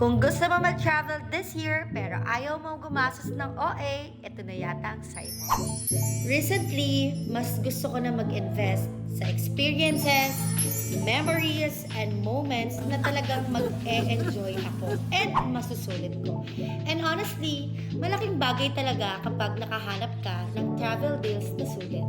Kung gusto mo mag-travel this year pero ayaw mo gumastos ng OA, ito na yata ang site mo. Recently, mas gusto ko na mag-invest sa experiences, memories, and moments na talagang mag-e-enjoy ako and masusulit ko. And honestly, malaking bagay talaga kapag nakahanap ka ng travel deals na sulit.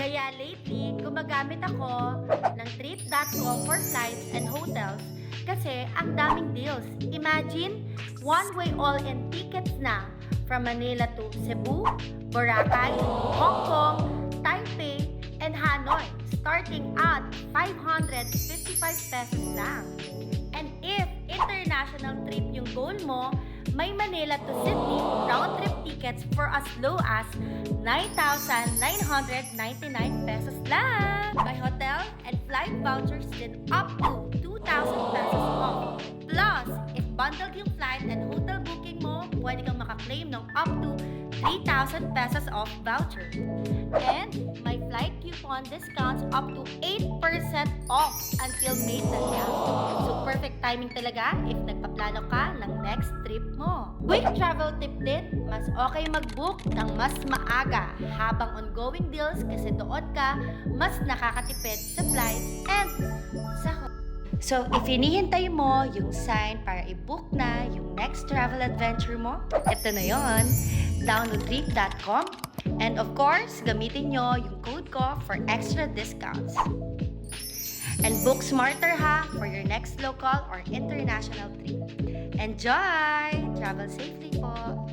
Kaya lately, gumagamit ako ng trip.com for flights and hotels kasi ang daming deals. Imagine, one-way all-in tickets na from Manila to Cebu, Boracay, Hong Kong, Taipei, and Hanoi starting at 555 pesos lang. And if international trip yung goal mo, may Manila to Sydney round-trip tickets for as low as 9,999 pesos lang. May hotel and flight vouchers din up to 2,000 pesos off. Plus, if bundled yung flight and hotel booking mo, pwede kang makaklaim ng up to 3,000 pesos off voucher. And may flight coupon discounts up to 8% off until May 10. So, perfect timing talaga if nagpaplano ka ng next trip mo. Quick travel tip din, mas okay mag-book ng mas maaga habang ongoing deals kasi doon ka mas nakakatipid sa flights and sa hotel. So, if hinihintay mo yung sign para i-book na yung next travel adventure mo, ito na yon. Download trip.com and of course, gamitin nyo yung code ko for extra discounts. And book smarter ha for your next local or international trip. Enjoy! Travel safely po!